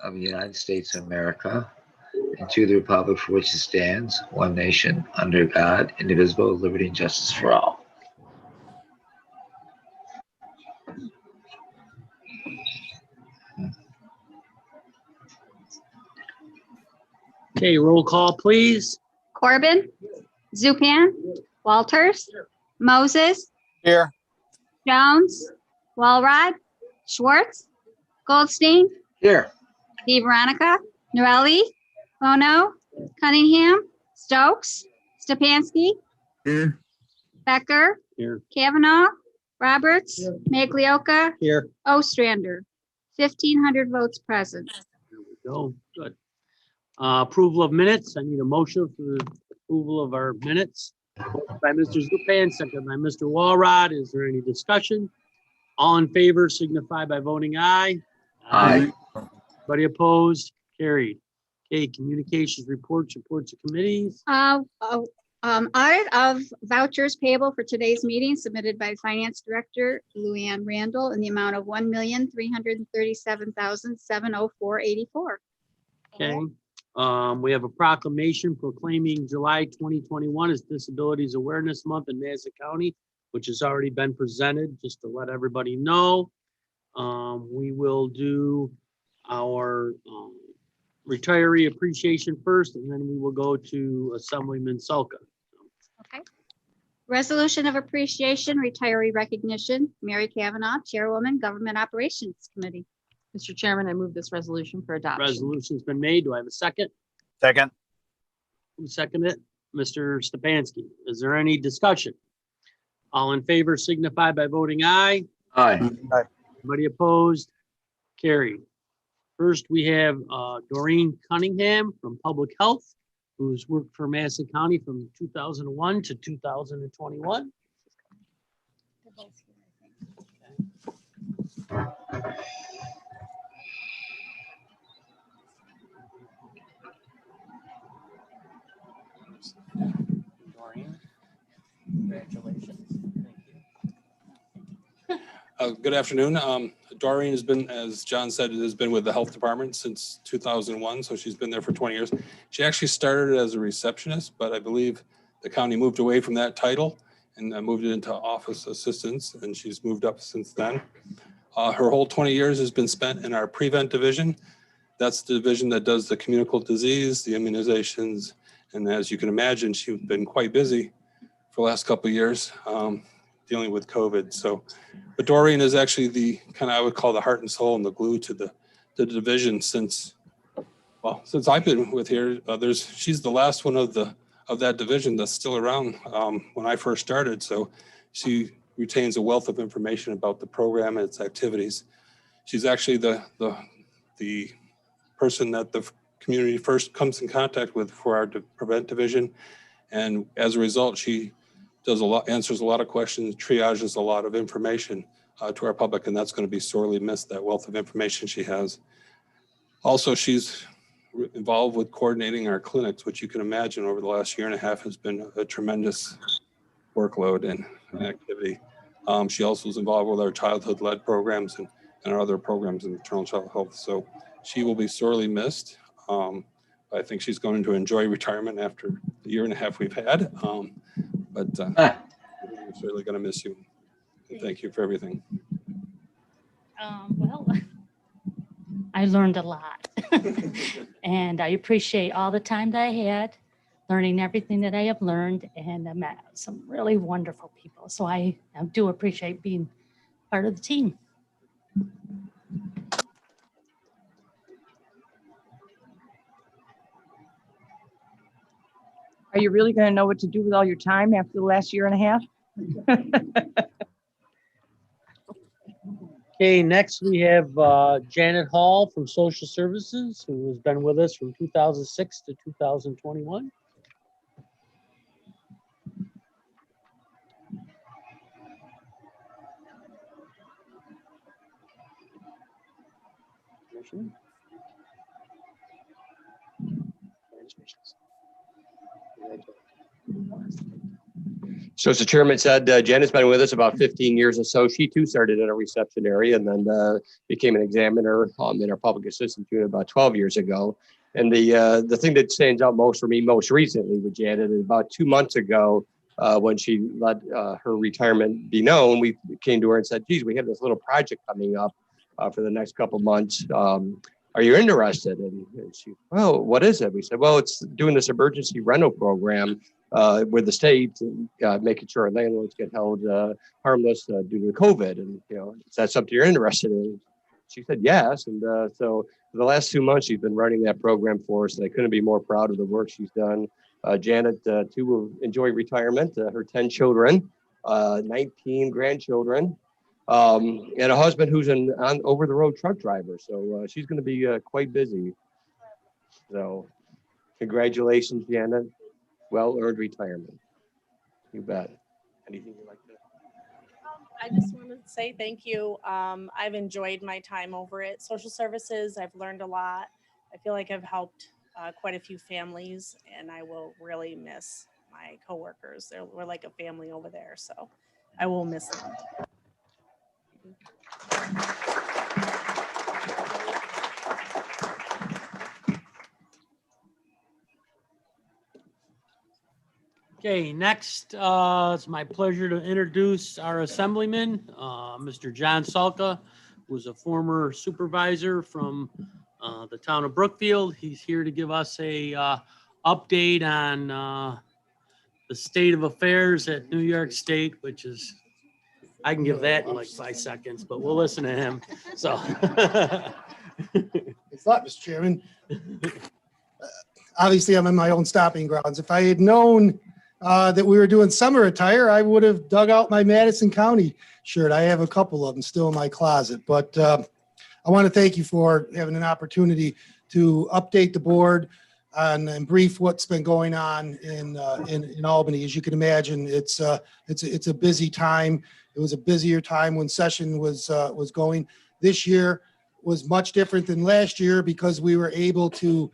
of the United States of America and to the republic for which it stands, one nation, under God, indivisible, with liberty and justice for all. Okay, roll call, please. Corbin, Zupan, Walters, Moses, Here. Jones, Walrod, Schwartz, Goldstein, Here. Di Veronica, Norelli, Bono, Cunningham, Stokes, Stepanski, Here. Becker, Here. Kavanaugh, Roberts, Maglioka, Here. Ostrander. 1,500 votes present. There we go. Good. Approval of minutes. I need a motion for the approval of our minutes. Motion by Mr. Zupan, second by Mr. Walrod. Is there any discussion? All in favor signify by voting aye. Aye. Anybody opposed? Carried. Okay, communications, reports of committees. Audit of vouchers payable for today's meeting submitted by Finance Director Luann Randall in the amount of $1,337,704.84. Okay. We have a proclamation proclaiming July 2021 as Disabilities Awareness Month in Madison County, which has already been presented, just to let everybody know. We will do our retiree appreciation first, and then we will go to Assemblyman Sulka. Okay. Resolution of appreciation, retiree recognition. Mary Kavanaugh, Chairwoman, Government Operations Committee. Mr. Chairman, I move this resolution for adoption. Resolution's been made. Do I have a second? Second. Who seconded it? Mr. Stepanski. Is there any discussion? All in favor signify by voting aye. Aye. Anybody opposed? Carried. First, we have Doreen Cunningham from Public Health, who's worked for Madison County from 2001 to 2021. Doreen, congratulations. Thank you. Good afternoon. Doreen has been, as John said, has been with the health department since 2001, so she's been there for 20 years. She actually started as a receptionist, but I believe the county moved away from that title and moved it into office assistants, and she's moved up since then. Her whole 20 years has been spent in our prevent division. That's the division that does the communicable disease, the immunizations, and as you can imagine, she's been quite busy for the last couple of years dealing with COVID. So, but Doreen is actually the kind of, I would call the heart and soul and the glue to the division since I've been with here. She's the last one of that division that's still around when I first started. So she retains a wealth of information about the program and its activities. She's actually the person that the community first comes in contact with for our prevent division. And as a result, she does answers a lot of questions, triages a lot of information to our public, and that's going to be sorely missed, that wealth of information she has. Also, she's involved with coordinating our clinics, which you can imagine over the last year and a half has been a tremendous workload and activity. She also is involved with our childhood-led programs and our other programs in maternal and child health. So she will be sorely missed. I think she's going to enjoy retirement after the year and a half we've had. But we're certainly going to miss you. And thank you for everything. Well, I learned a lot. And I appreciate all the time that I had, learning everything that I have learned, and I met some really wonderful people. So I do appreciate being part of the team. Are you really going to know what to do with all your time after the last year and a half? Okay, next we have Janet Hall from Social Services, who has been with us from 2006 to 2021. So as the chairman said, Janet's been with us about 15 years or so. She too started in a reception area and then became an examiner in our public assistance unit about 12 years ago. And the thing that stands out most for me most recently with Janet is about 2 months ago, when she let her retirement be known, we came to her and said, geez, we have this little project coming up for the next couple months. Are you interested? And she, well, what is it? We said, well, it's doing this emergency rental program with the state, making sure our landlords get held harmless due to COVID. And, is that something you're interested in? She said yes. And so for the last 2 months, she's been running that program for us. And I couldn't be more proud of the work she's done. Janet, too, will enjoy retirement. Her 10 children, 19 grandchildren, and a husband who's an over-the-road truck driver. So she's going to be quite busy. So congratulations, Janet. Well-earned retirement. You bet. Anything you'd like to? I just want to say thank you. I've enjoyed my time over at Social Services. I've learned a lot. I feel like I've helped quite a few families, and I will really miss my coworkers. We're like a family over there, so I will miss them. Okay, next, it's my pleasure to introduce our Assemblyman, Mr. John Salka, who's a former supervisor from the town of Brookfield. He's here to give us a update on the state of affairs at New York State, which is, I can give that in like 5 seconds, but we'll listen to him. So. Thanks a lot, Mr. Chairman. Obviously, I'm in my own stopping grounds. If I had known that we were doing summer attire, I would have dug out my Madison County shirt. I have a couple of them still in my closet, but I want to thank you for having an opportunity to update the board on and brief what's been going on in Albany. As you can imagine, it's a busy time. It was a busier time when session was going. This year was much different than last year because we were able to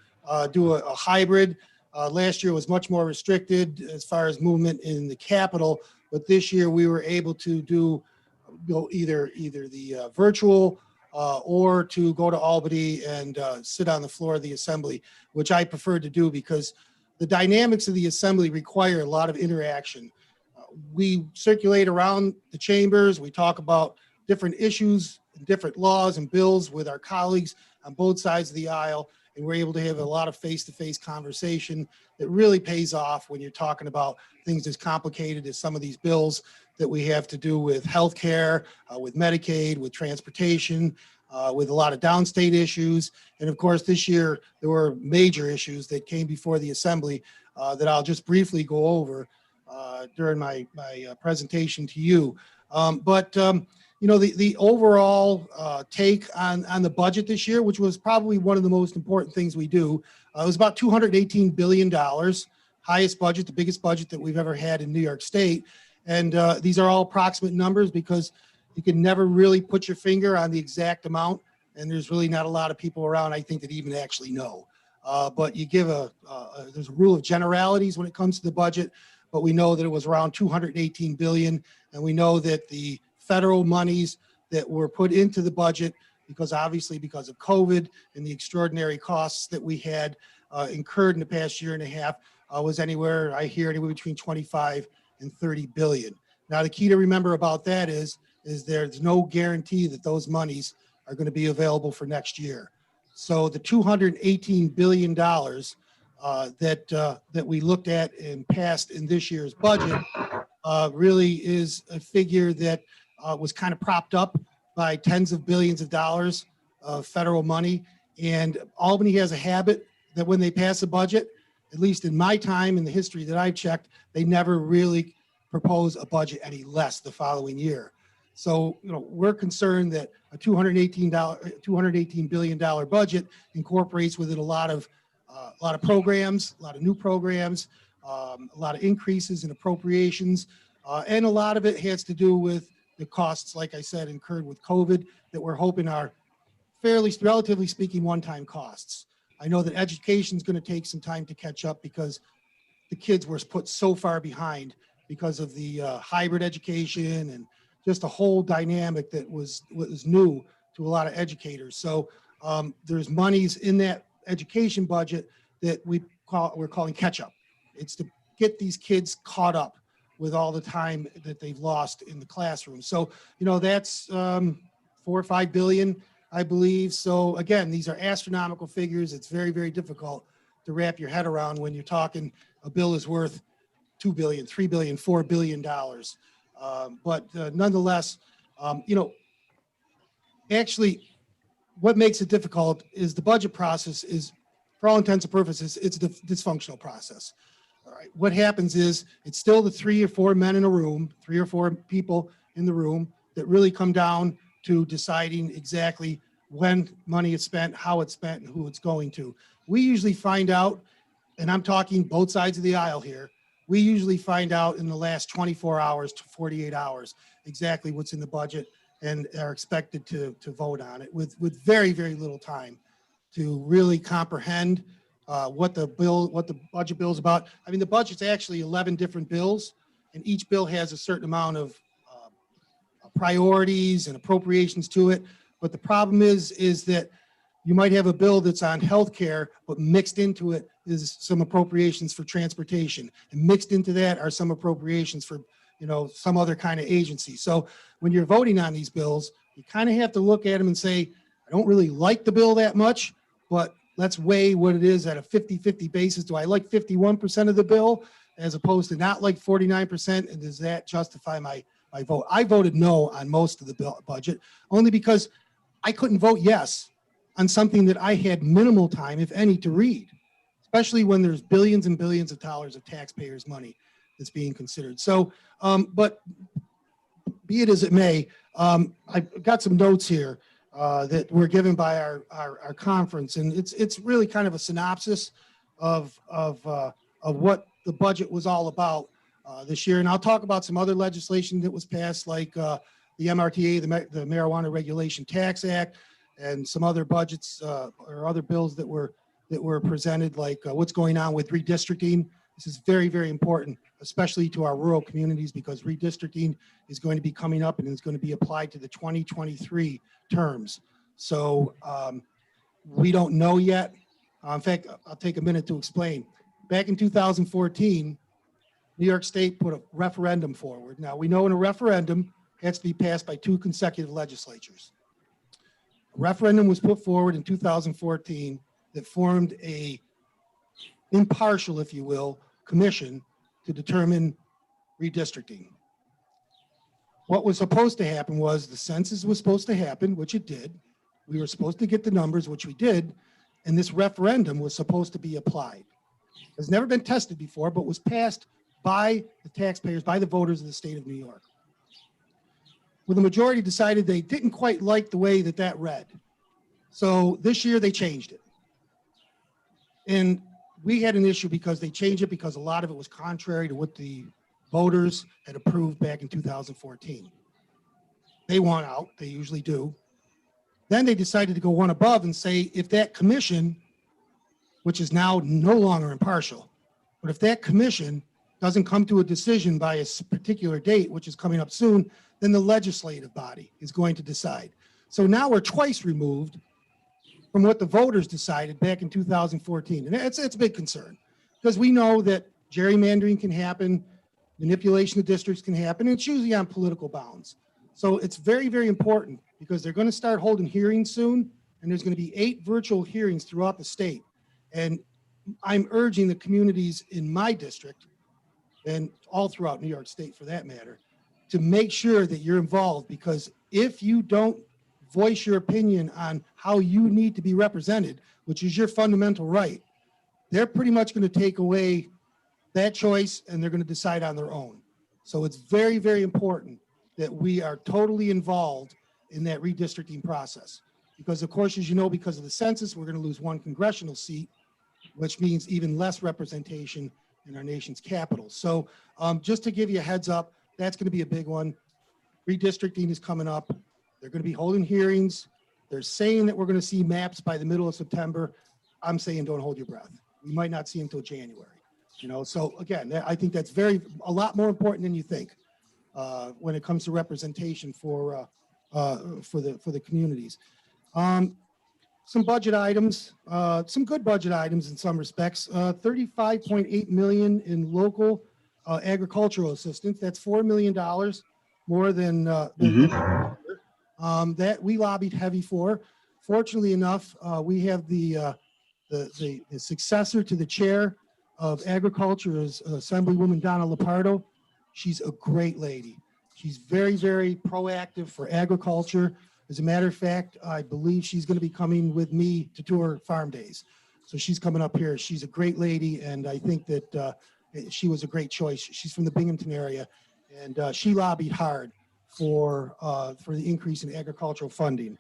do a hybrid. Last year was much more restricted as far as movement in the Capitol, but this year we were able to do either the virtual or to go to Albany and sit on the floor of the Assembly, which I preferred to do because the dynamics of the Assembly require a lot of interaction. We circulate around the chambers. We talk about different issues, different laws and bills with our colleagues on both sides of the aisle. And we're able to have a lot of face-to-face conversation that really pays off when you're talking about things as complicated as some of these bills that we have to do with healthcare, with Medicaid, with transportation, with a lot of downstate issues. And of course, this year, there were major issues that came before the Assembly that I'll just briefly go over during my presentation to you. The overall take on the budget this year, which was probably one of the most important things we do, it was about $218 billion, highest budget, the biggest budget that we've ever had in New York State. And these are all approximate numbers because you can never really put your finger on the exact amount. And there's really not a lot of people around, I think, that even actually know. But you give there's a rule of generalities when it comes to the budget, but we know that it was around $218 billion. And we know that the federal monies that were put into the budget, because obviously because of COVID and the extraordinary costs that we had incurred in the past year and a half, was anywhere between 25 and 30 billion. Now, the key to remember about that is there's no guarantee that those monies are going to be available for next year. So the $218 billion that we looked at and passed in this year's budget really is a figure that was kind of propped up by tens of billions of dollars of federal money. And Albany has a habit that when they pass a budget, at least in my time in the history that I've checked, they never really propose a budget any less the following year. So, we're concerned that a $218 billion budget incorporates with it a lot of programs, a lot of new programs, a lot of increases in appropriations, and a lot of it has to do with the costs, like I said, incurred with COVID that we're hoping are relatively speaking, one-time costs. I know that education is going to take some time to catch up because the kids were put so far behind because of the hybrid education and just a whole dynamic that was new to a lot of educators. So there's monies in that education budget that we're calling catch up. It's to get these kids caught up with all the time that they've lost in the classroom. So, that's 4 or 5 billion, I believe. So again, these are astronomical figures. It's very, very difficult to wrap your head around when you're talking a bill is worth $2 billion, $3 billion, $4 billion. But nonetheless, actually, what makes it difficult is the budget process is, for all intents and purposes, it's a dysfunctional process. All right. What happens is it's still the 3 or 4 men in a room, 3 or 4 people in the room that really come down to deciding exactly when money is spent, how it's spent, and who it's going to. We usually find out, and I'm talking both sides of the aisle here, we usually find out in the last 24 hours to 48 hours exactly what's in the budget and are expected to vote on it with very, very little time to really comprehend what the budget bill is about. I mean, the budget's actually 11 different bills, and each bill has a certain amount of priorities and appropriations to it. But the problem is that you might have a bill that's on healthcare, but mixed into it is some appropriations for transportation, and mixed into that are some appropriations for some other kind of agency. So when you're voting on these bills, you kind of have to look at them and say, I don't really like the bill that much, but let's weigh what it is at a 50-50 basis. Do I like 51% of the bill as opposed to not like 49%? And does that justify my vote? I voted no on most of the bill budget, only because I couldn't vote yes on something that I had minimal time, if any, to read, especially when there's billions and billions of dollars of taxpayers' money that's being considered. So, but be it as it may, I've got some notes here that were given by our conference, and it's really kind of a synopsis of what the budget was all about this year. And I'll talk about some other legislation that was passed, like the MRTA, the Marijuana Regulation Tax Act, and some other budgets or other bills that were presented, like what's going on with redistricting. This is very, very important, especially to our rural communities, because redistricting is going to be coming up and is going to be applied to the 2023 terms. So we don't know yet. In fact, I'll take a minute to explain. Back in 2014, New York State put a referendum forward. Now, we know in a referendum, it has to be passed by 2 consecutive legislatures. A referendum was put forward in 2014 that formed a impartial, if you will, commission to determine redistricting. What was supposed to happen was the census was supposed to happen, which it did. We were supposed to get the numbers, which we did, and this referendum was supposed to be applied. It's never been tested before, but was passed by the taxpayers, by the voters of the state of New York. Well, the majority decided they didn't quite like the way that read. So this year they changed it. And we had an issue because they changed it because a lot of it was contrary to what the voters had approved back in 2014. They won out, they usually do. Then they decided to go one above and say, if that commission, which is now no longer impartial, but if that commission doesn't come to a decision by a particular date, which is coming up soon, then the legislative body is going to decide. So now we're twice removed from what the voters decided back in 2014. And it's a big concern, because we know that gerrymandering can happen, manipulation of districts can happen, and it's usually on political bounds. So it's very, very important, because they're going to start holding hearings soon, and there's going to be 8 virtual hearings throughout the state. And I'm urging the communities in my district, and all throughout New York State for that matter, to make sure that you're involved, because if you don't voice your opinion on how you need to be represented, which is your fundamental right, they're pretty much going to take away that choice and they're going to decide on their own. So it's very, very important that we are totally involved in that redistricting process. Because of course, as you know, because of the census, we're going to lose 1 congressional seat, which means even less representation in our nation's capital. So just to give you a heads up, that's going to be a big one. Redistricting is coming up. They're going to be holding hearings. They're saying that we're going to see maps by the middle of September. I'm saying don't hold your breath. We might not see them until January. You know, so again, I think that's a lot more important than you think when it comes to representation for the communities. Some budget items, some good budget items in some respects. 35.8 million in local agricultural assistance. That's $4 million more than that we lobbied heavy for. Fortunately enough, we have the successor to the chair of agriculture is Assemblywoman Donna Lepardo. She's a great lady. She's very, very proactive for agriculture. As a matter of fact, I believe she's going to be coming with me to tour farm days. So she's coming up here. She's a great lady, and I think that she was a great choice. She's from the Binghamton area, and she lobbied hard for the increase in agricultural funding.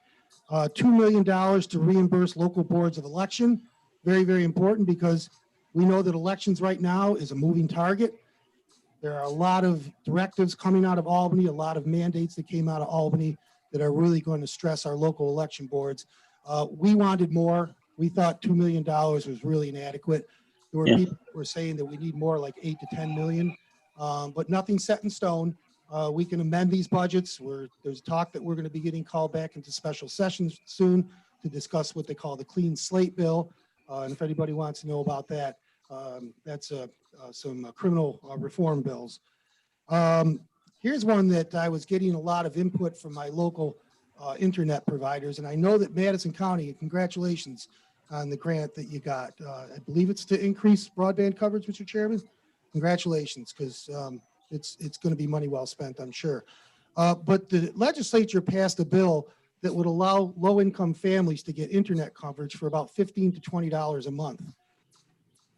$2 million to reimburse local boards of election. Very, very important because we know that elections right now is a moving target. There are a lot of directives coming out of Albany, a lot of mandates that came out of Albany that are really going to stress our local election boards. We wanted more. We thought $2 million was really inadequate. There were people that were saying that we need more, like 8 to 10 million, but nothing's set in stone. We can amend these budgets. There's talk that we're going to be getting called back into special sessions soon to discuss what they call the clean slate bill. And if anybody wants to know about that, that's some criminal reform bills. Here's one that I was getting a lot of input from my local internet providers. And I know that Madison County, congratulations on the grant that you got. I believe it's to increase broadband coverage, Mr. Chairman. Congratulations, because it's going to be money well spent, I'm sure. But the legislature passed a bill that would allow low-income families to get internet coverage for about $15 to $20 a month.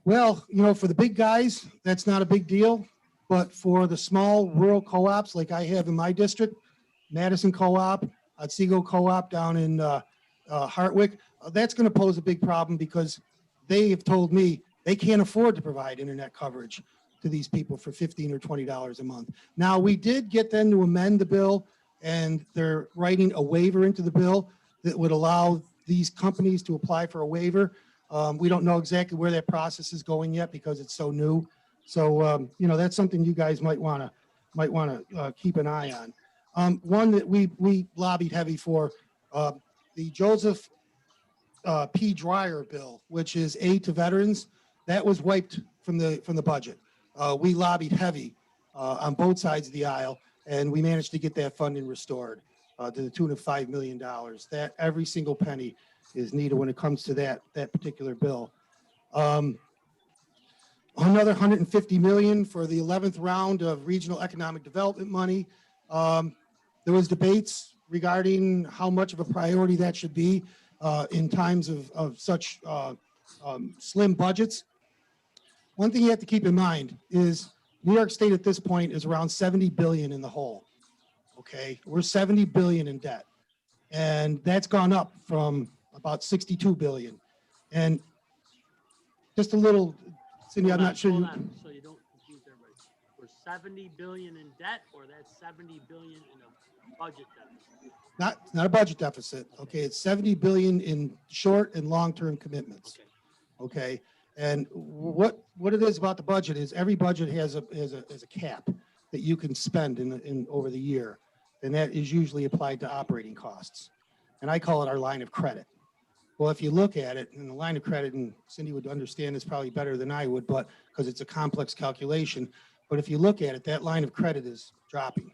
Well, you know, for the big guys, that's not a big deal. But for the small rural co-ops like I have in my district, Madison Co-op, Otsego Co-op down in Hartwick, that's going to pose a big problem because they have told me they can't afford to provide internet coverage to these people for $15 or $20 a month. Now, we did get them to amend the bill, and they're writing a waiver into the bill that would allow these companies to apply for a waiver. We don't know exactly where that process is going yet because it's so new. So, you know, that's something you guys might want to keep an eye on. One that we lobbied heavy for, the Joseph P. Dreyer bill, which is aid to veterans, that was wiped from the budget. We lobbied heavy on both sides of the aisle, and we managed to get that funding restored to the tune of $5 million. That every single penny is needed when it comes to that particular bill. Another $150 million for the 11th round of regional economic development money. There was debates regarding how much of a priority that should be in times of such slim budgets. One thing you have to keep in mind is New York State at this point is around 70 billion in the hole. Okay, we're 70 billion in debt, and that's gone up from about 62 billion. And just a little, Cindy, I'm not sure. Hold on, so you don't confuse everybody. We're 70 billion in debt, or that's 70 billion in a budget deficit? Not a budget deficit. Okay, it's 70 billion in short and long-term commitments. Okay, and what it is about the budget is every budget has a cap that you can spend in over the year, and that is usually applied to operating costs. And I call it our line of credit. Well, if you look at it, and the line of credit, and Cindy would understand this probably better than I would, but because it's a complex calculation. But if you look at it, that line of credit is dropping.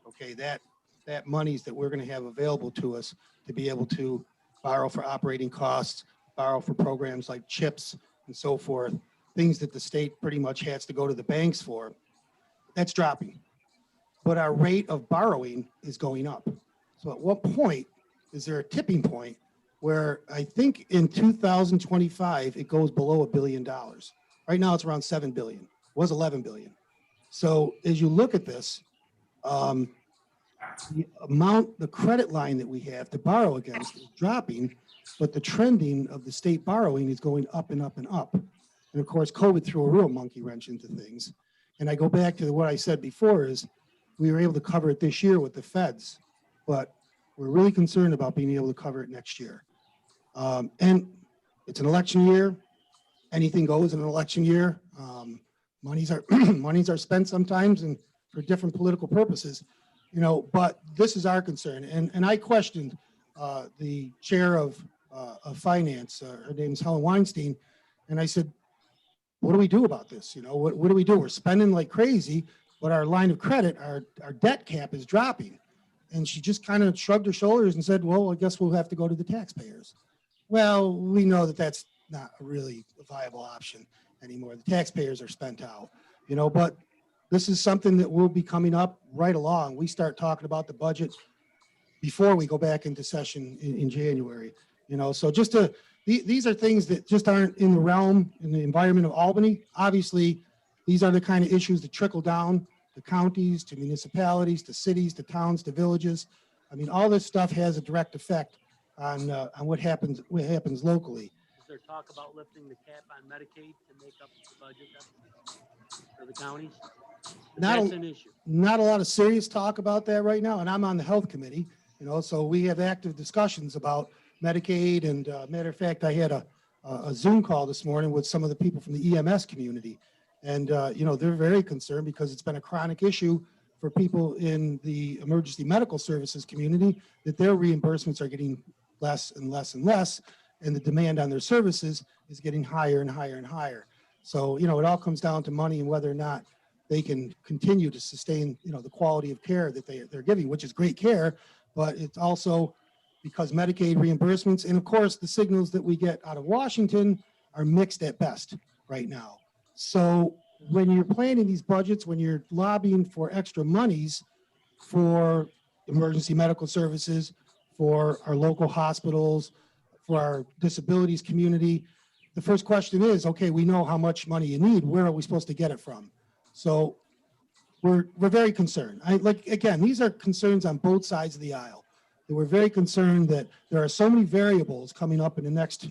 Okay, that monies that we're going to have available to us to be able to borrow for operating costs, borrow for programs like CHIPS and so forth, things that the state pretty much has to go to the banks for, that's dropping. But our rate of borrowing is going up. So at what point is there a tipping point where I think in 2025, it goes below $1 billion. Right now, it's around 7 billion, was 11 billion. So as you look at this, the credit line that we have to borrow against is dropping, but the trending of the state borrowing is going up and up and up. And of course, COVID threw a real monkey wrench into things. And I go back to what I said before is we were able to cover it this year with the feds, but we're really concerned about being able to cover it next year. And it's an election year. Anything goes in an election year. Monies are monies are spent sometimes and for different political purposes, but this is our concern. And I questioned the chair of finance, her name's Helen Weinstein, and I said, what do we do about this? What do we do? We're spending like crazy, but our line of credit, our debt cap is dropping. And she just kind of shrugged her shoulders and said, well, I guess we'll have to go to the taxpayers. Well, we know that that's not really a viable option anymore. The taxpayers are spent out, but this is something that will be coming up right along. We start talking about the budget before we go back into session in January, so these are things that just aren't in the realm, in the environment of Albany. Obviously, these are the kind of issues that trickle down to counties, to municipalities, to cities, to towns, to villages. I mean, all this stuff has a direct effect on what happens locally. Is there talk about lifting the cap on Medicaid to make up the budget deficit for the counties? That's an issue. Not a lot of serious talk about that right now, and I'm on the health committee, so we have active discussions about Medicaid. And matter of fact, I had a Zoom call this morning with some of the people from the EMS community. And, they're very concerned because it's been a chronic issue for people in the emergency medical services community that their reimbursements are getting less and less and less. And the demand on their services is getting higher and higher and higher. So, it all comes down to money and whether or not they can continue to sustain, the quality of care that they're giving, which is great care. But it's also because Medicaid reimbursements, and of course, the signals that we get out of Washington are mixed at best right now. So when you're planning these budgets, when you're lobbying for extra monies for emergency medical services, for our local hospitals, for our disabilities community, the first question is, okay, we know how much money you need. Where are we supposed to get it from? So we're very concerned. Again, these are concerns on both sides of the aisle. We're very concerned that there are so many variables coming up in the next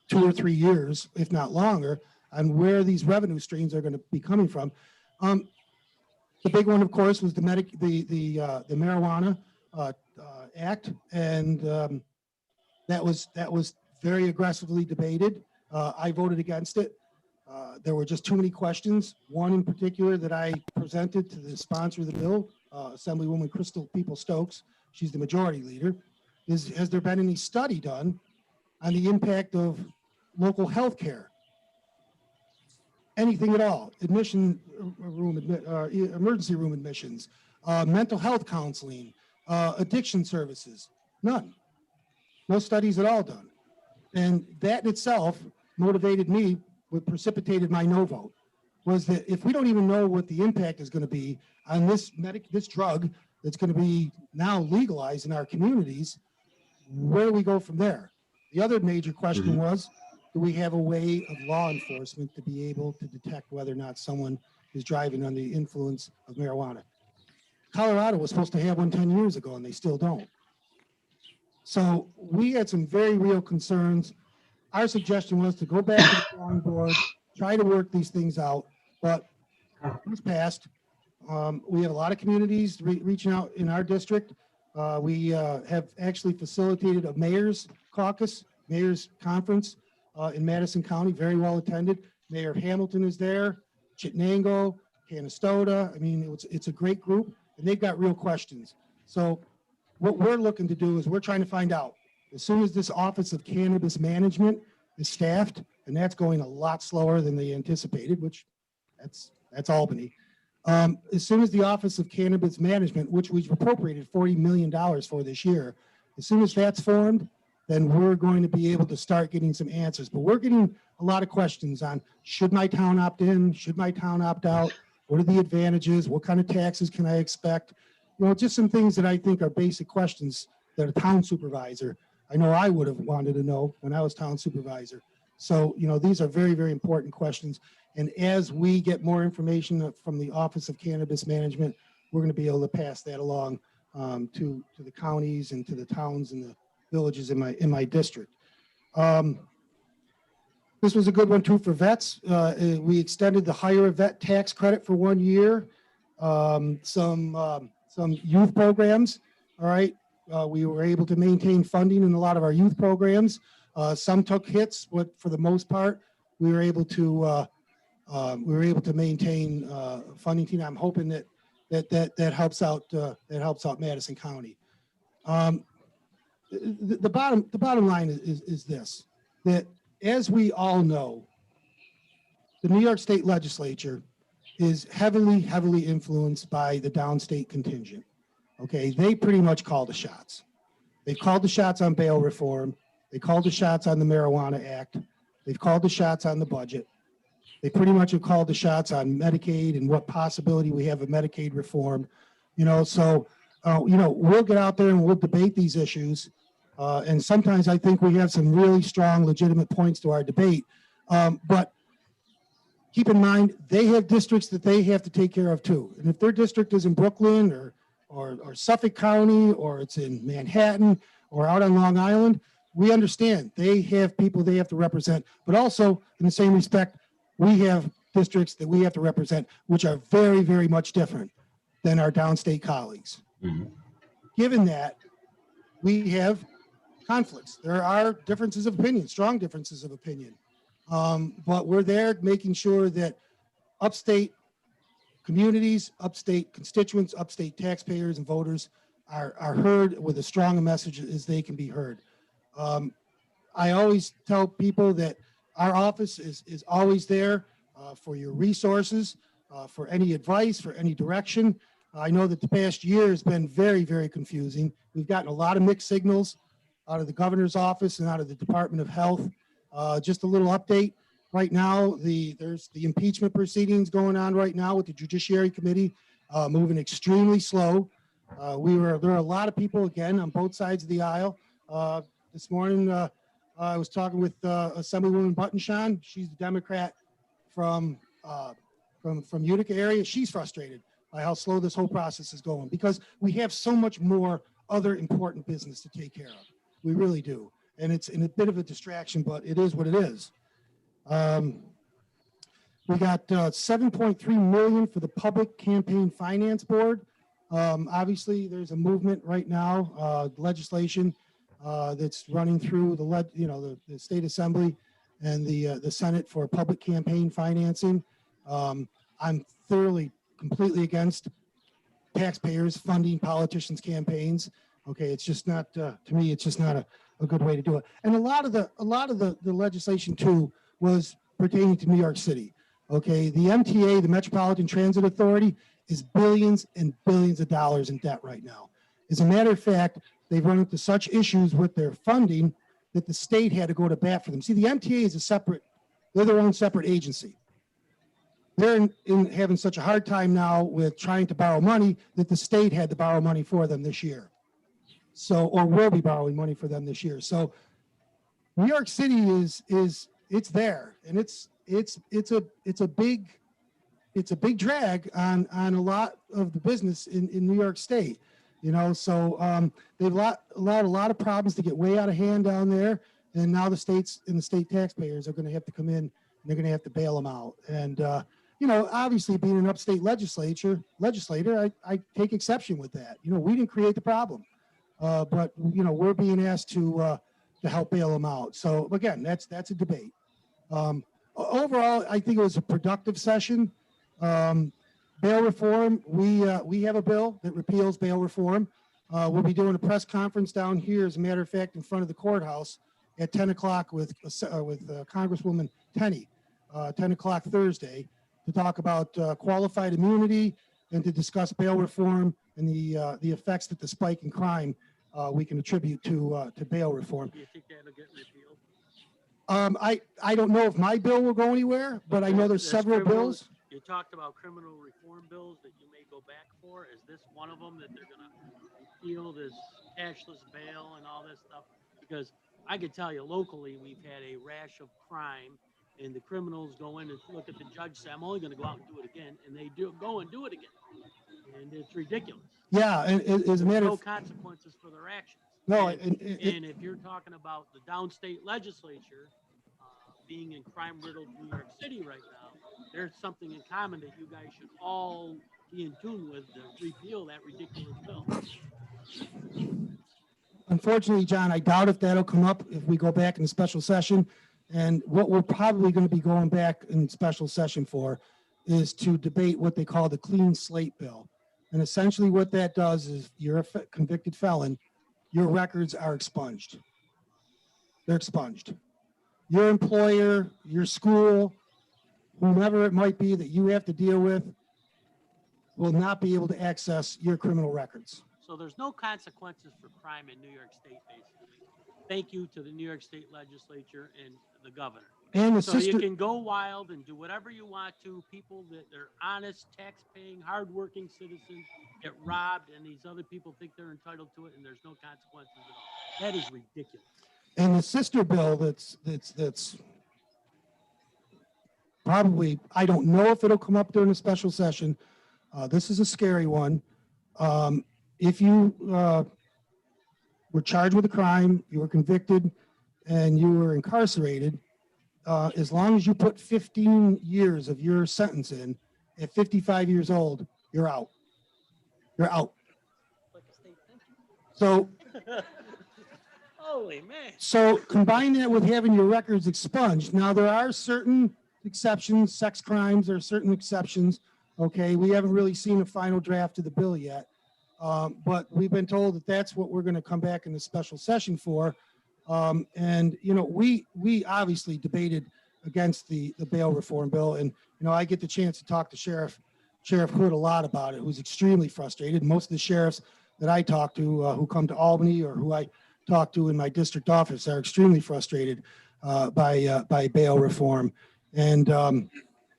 2 or 3 years, if not longer, on where these revenue streams are going to be coming from. The big one, of course, was the marijuana act, and that was very aggressively debated. I voted against it. There were just too many questions. One in particular that I presented to the sponsor of the bill, Assemblywoman Crystal People-Stokes. She's the majority leader. Has there been any study done on the impact of local health care? Anything at all? Emergency room admissions, mental health counseling, addiction services? None. No studies at all done. And that in itself motivated me, what precipitated my no vote, was that if we don't even know what the impact is going to be on this drug that's going to be now legalized in our communities, where do we go from there? The other major question was, do we have a way of law enforcement to be able to detect whether or not someone is driving under the influence of marijuana? Colorado was supposed to have one 10 years ago, and they still don't. So we had some very real concerns. Our suggestion was to go back to the drawing board, try to work these things out, but it was passed. We have a lot of communities reaching out in our district. We have actually facilitated a mayor's caucus, mayor's conference in Madison County, very well attended. Mayor Hamilton is there, Chittenango, Canastota. I mean, it's a great group, and they've got real questions. So what we're looking to do is we're trying to find out, as soon as this Office of Cannabis Management is staffed, and that's going a lot slower than they anticipated, which that's Albany. As soon as the Office of Cannabis Management, which we've appropriated $40 million for this year, as soon as that's formed, then we're going to be able to start getting some answers. But we're getting a lot of questions on, should my town opt in? Should my town opt out? What are the advantages? What kind of taxes can I expect? Just some things that I think are basic questions that a town supervisor, I know I would have wanted to know when I was town supervisor. So, these are very, very important questions. And as we get more information from the Office of Cannabis Management, we're going to be able to pass that along to the counties and to the towns and the villages in my district. This was a good one too for vets. We extended the hire a vet tax credit for 1 year. Some youth programs. All right. We were able to maintain funding in a lot of our youth programs. Some took hits, but for the most part, we were able to We were able to maintain funding team. I'm hoping that helps out Madison County. The bottom line is this, that as we all know, the New York State Legislature is heavily influenced by the downstate contingent. Okay, they pretty much call the shots. They called the shots on bail reform. They called the shots on the Marijuana Act. They've called the shots on the budget. They pretty much have called the shots on Medicaid and what possibility we have of Medicaid reform. So we'll get out there and we'll debate these issues. And sometimes I think we have some really strong, legitimate points to our debate. But keep in mind, they have districts that they have to take care of too. And if their district is in Brooklyn or Suffolk County, or it's in Manhattan or out on Long Island, we understand they have people they have to represent. But also, in the same respect, we have districts that we have to represent, which are very much different than our downstate colleagues. Mhm. Given that, we have conflicts. There are differences of opinion, strong differences of opinion. But we're there making sure that upstate communities, upstate constituents, upstate taxpayers and voters are heard with as strong a message as they can be heard. I always tell people that our office is always there for your resources, for any advice, for any direction. I know that the past year has been very confusing. We've gotten a lot of mixed signals out of the governor's office and out of the Department of Health. Just a little update. Right now, there's the impeachment proceedings going on right now with the Judiciary Committee, moving extremely slow. There are a lot of people, again, on both sides of the aisle. This morning, I was talking with Assemblywoman Buttonshaw. She's the Democrat from Utica area. She's frustrated by how slow this whole process is going because we have so much more other important business to take care of. We really do. And it's in a bit of a distraction, but it is what it is. We got $7.3 million for the Public Campaign Finance Board. Obviously, there's a movement right now, legislation that's running through the State Assembly and the Senate for public campaign financing. I'm completely against taxpayers funding politicians' campaigns. Okay, it's just not to me. It's just not a good way to do it. And a lot of the legislation too was pertaining to New York City. Okay, the MTA, the Metropolitan Transit Authority, is billions and billions of dollars in debt right now. As a matter of fact, they've run into such issues with their funding that the state had to go to bat for them. See, the MTA is they're their own separate agency. They're having such a hard time now with trying to borrow money that the state had to borrow money for them this year. Or will be borrowing money for them this year. So New York City it's there, and it's a big drag on a lot of the business in New York State. So they've allowed a lot of problems to get way out of hand down there, and now the states and the state taxpayers are going to have to come in and they're going to have to bail them out. And obviously, being an upstate legislator, I take exception with that. We didn't create the problem. But we're being asked to help bail them out. So again, that's a debate. Overall, I think it was a productive session. Bail reform, we have a bill that repeals bail reform. We'll be doing a press conference down here, as a matter of fact, in front of the courthouse at 10 o'clock with Congresswoman Tenney, 10 o'clock Thursday, to talk about qualified immunity and to discuss bail reform and the effects that the spike in crime we can attribute to bail reform. Do you think that'll get repealed? I don't know if my bill will go anywhere, but I know there's several bills. You talked about criminal reform bills that you may go back for. Is this one of them that they're going to repeal this cashless bail and all this stuff? Because I could tell you locally, we've had a rash of crime, and the criminals go in and look at the judge, say, I'm only going to go out and do it again, and they go and do it again. And it's ridiculous. Yeah, and as a matter no of consequences for their actions. no, And if you're talking about the downstate legislature being in crime-riddled New York City right now, there's something in common that you guys should all be in tune with to repeal that ridiculous bill. unfortunately, John, I doubt if that'll come up if we go back in a special session. And what we're probably going to be going back in special session for is to debate what they call the clean slate bill. And essentially what that does is you're a convicted felon, your records are expunged. They're expunged. Your employer, your school, whomever it might be that you have to deal with will not be able to access your criminal records. So there's no consequences for crime in New York State, basically. Thank you to the New York State Legislature and the governor. And the So you sister, can go wild and do whatever you want to. People that are honest, tax-paying, hardworking citizens get robbed, and these other people think they're entitled to it, and there's no consequences at all. That is ridiculous. and the sister bill that's probably, I don't know if it'll come up during a special session. This is a scary one. If you were charged with a crime, you were convicted, and you were incarcerated, as long as you put 15 years of your sentence in, at 55 years old, you're out. You're out. So, Holy man. so combine that with having your records expunged. Now, there are certain exceptions, sex crimes, there are certain exceptions. Okay, we haven't really seen a final draft of the bill yet. But we've been told that that's what we're going to come back in the special session for. And, you know, we obviously debated against the bail reform bill. And, you know, I get the chance to talk to Sheriff Hood a lot about it, who's extremely frustrated. Most of the sheriffs that I talk to who come to Albany or who I talk to in my district office are extremely frustrated by bail reform. And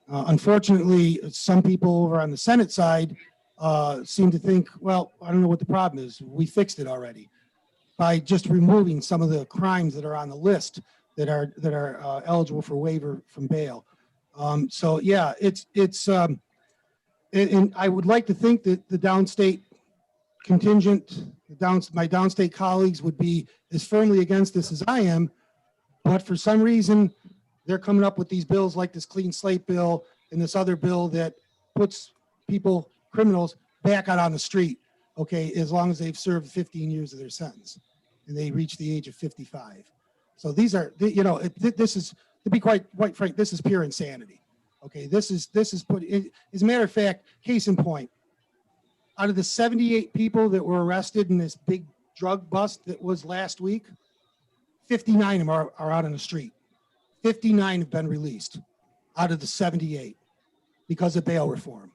unfortunately, some people over on the Senate side seem to think, well, I don't know what the problem is. We fixed it already by just removing some of the crimes that are on the list that are eligible for waiver from bail. So yeah, and I would like to think that the downstate contingent, my downstate colleagues would be as firmly against this as I am, but for some reason they're coming up with these bills like this clean slate bill and this other bill that puts people, criminals, back out on the street, okay, as long as they've served 15 years of their sentence and they reach the age of 55. So these are, you know, this is, to be quite frank, this is pure insanity. Okay, this is put, as a matter of fact, case in point, out of the 78 people that were arrested in this big drug bust that was last week, 59 of them are out on the street. 59 have been released out of the 78 because of bail reform.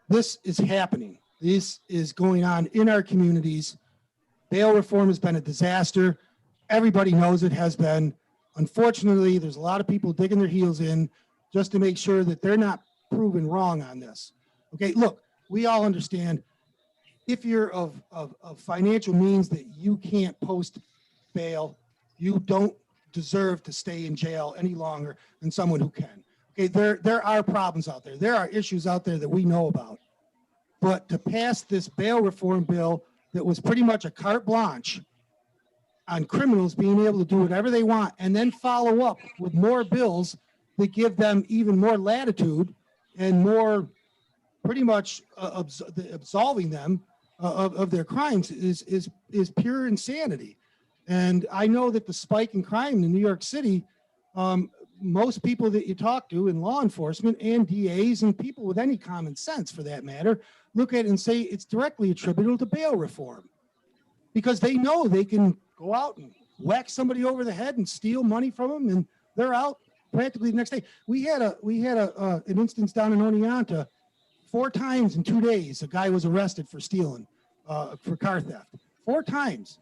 This is happening. This is going on in our communities. Bail reform has been a disaster. Everybody knows it has been. Unfortunately, there's a lot of people digging their heels in just to make sure that they're not proven wrong on this. Okay, look, we all understand if you're of financial means that you can't post bail, you don't deserve to stay in jail any longer than someone who can. Okay, there are problems out there. There are issues out there that we know about. But to pass this bail reform bill that was pretty much a carte blanche on criminals being able to do whatever they want and then follow up with more bills that give them even more latitude and more pretty much absolving them of their crimes is pure insanity. And I know that the spike in crime in New York City, most people that you talk to in law enforcement and DAs and people with any common sense for that matter, look at it and say it's directly attributable to bail reform because they know they can go out and whack somebody over the head and steal money from them and they're out practically the next day. We had an instance down in Oneonta 4 times in 2 days. A guy was arrested for stealing, for car theft, 4 times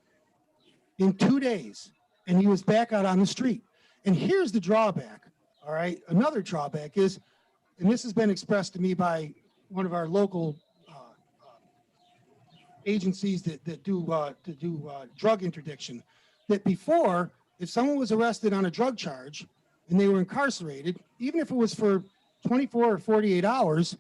in 2 days. And he was back out on the street. And here's the drawback. All right. Another drawback is, and this has been expressed to me by one of our local agencies that do drug interdiction, that before, if someone was arrested on a drug charge and they were incarcerated, even if it was for 24 or 48 hours,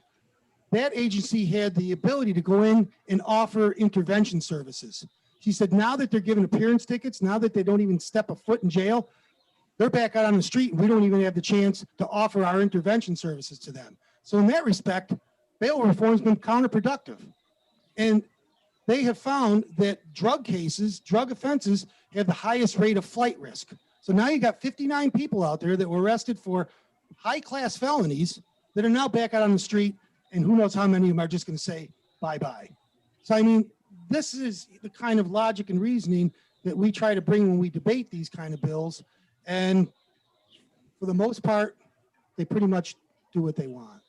that agency had the ability to go in and offer intervention services. She said, now that they're given appearance tickets, now that they don't even step a foot in jail, they're back out on the street and we don't even have the chance to offer our intervention services to them. So in that respect, bail reform has been counterproductive. And they have found that drug cases, drug offenses have the highest rate of flight risk. So now you got 59 people out there that were arrested for high-class felonies that are now back out on the street, and who knows how many of them are just going to say bye-bye. So, I mean, this is the kind of logic and reasoning that we try to bring when we debate these kind of bills. And for the most part, they pretty much do what they want.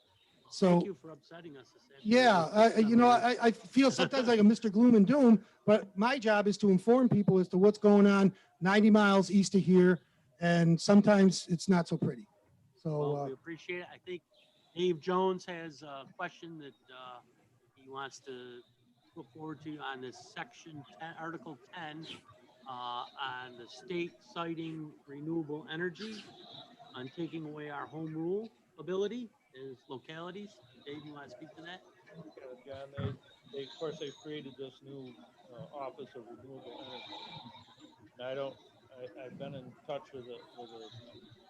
So, Thank you for upsetting us. This yeah, afternoon. I feel sometimes like a Mr. Gloom and Doom, but my job is to inform people as to what's going on 90 miles east of here, and sometimes it's not so pretty. Well, So, we appreciate it. I think Dave Jones has a question that he wants to look forward to on this section 10, Article 10, on the state citing renewable energy, on taking away our home rule ability as localities. Dave, you want to speak to that? Yeah, John, of course, they've created this new Office of Renewable Energy. And I've been in touch with a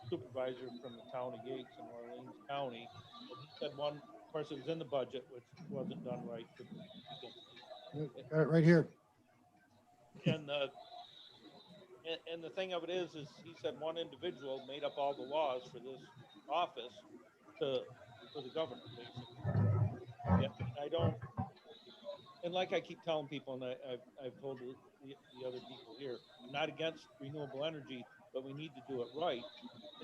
supervisor from the town of Gates in Orleans County. And he said one, of course, it was in the budget, which wasn't done right. got it right here. And the thing of it is he said one individual made up all the laws for this office for the governor, basically. Yeah, I don't, and like I keep telling people, and I've told the other people here, I'm not against renewable energy, but we need to do it right.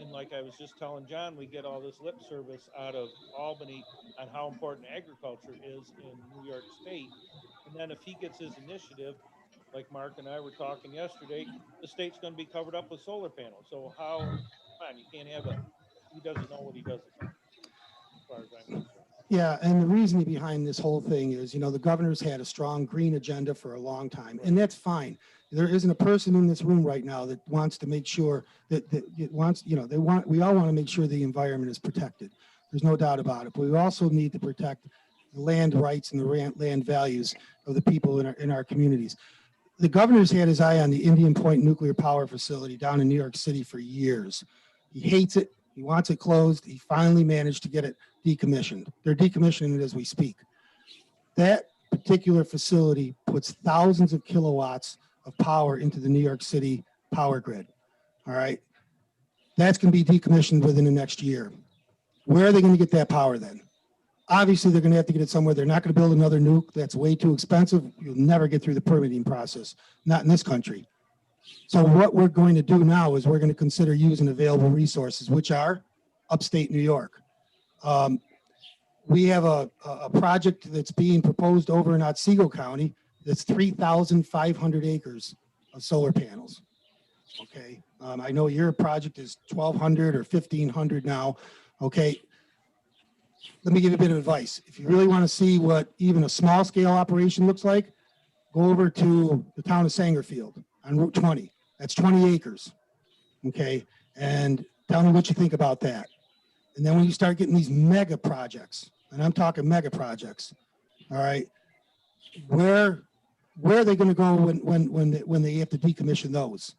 And like I was just telling John, we get all this lip service out of Albany on how important agriculture is in New York State. And then if he gets his initiative, like Mark and I were talking yesterday, the state's going to be covered up with solar panels. So how, come on, you can't have it. He doesn't know what he doesn't know, as far as I'm concerned. Yeah, and the reasoning behind this whole thing is, the governor's had a strong green agenda for a long time, and that's fine. There isn't a person in this room right now that wants to make sure that it wants, we all want to make sure the environment is protected. There's no doubt about it. But we also need to protect the land rights and the land values of the people in our communities. The governor's had his eye on the Indian Point nuclear power facility down in New York City for years. He hates it. He wants it closed. He finally managed to get it decommissioned. They're decommissioning it as we speak. That particular facility puts thousands of kilowatts of power into the New York City power grid. All right. That's going to be decommissioned within the next year. Where are they going to get that power then? Obviously, they're going to have to get it somewhere. They're not going to build another nuke. That's way too expensive. You'll never get through the permitting process, not in this country. So what we're going to do now is we're going to consider using available resources, which are upstate New York. We have a project that's being proposed over in Otsego County that's 3,500 acres of solar panels. Okay, I know your project is 1,200 or 1,500 now. Okay, let me give you a bit of advice. If you really want to see what even a small scale operation looks like, go over to the town of Sangerfield on Route 20. That's 20 acres. Okay, and tell me what you think about that. And then when you start getting these mega projects, and I'm talking mega projects, all right, where are they going to go when they have to decommission those?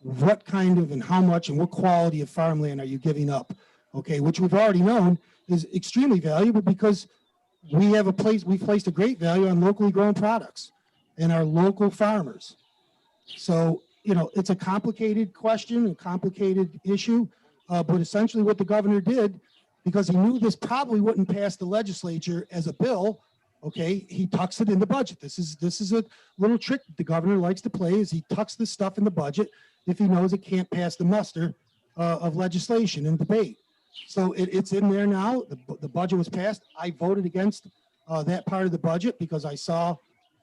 What kind of and how much and what quality of farmland are you giving up? Okay, which we've already known is extremely valuable because we've placed a great value on locally grown products and our local farmers. So, it's a complicated question, a complicated issue, but essentially what the governor did, because he knew this probably wouldn't pass the legislature as a bill, okay, he tucks it in the budget. This is a little trick the governor likes to play, is he tucks this stuff in the budget if he knows it can't pass the muster of legislation and debate. So it's in there now. The budget was passed. I voted against that part of the budget because I saw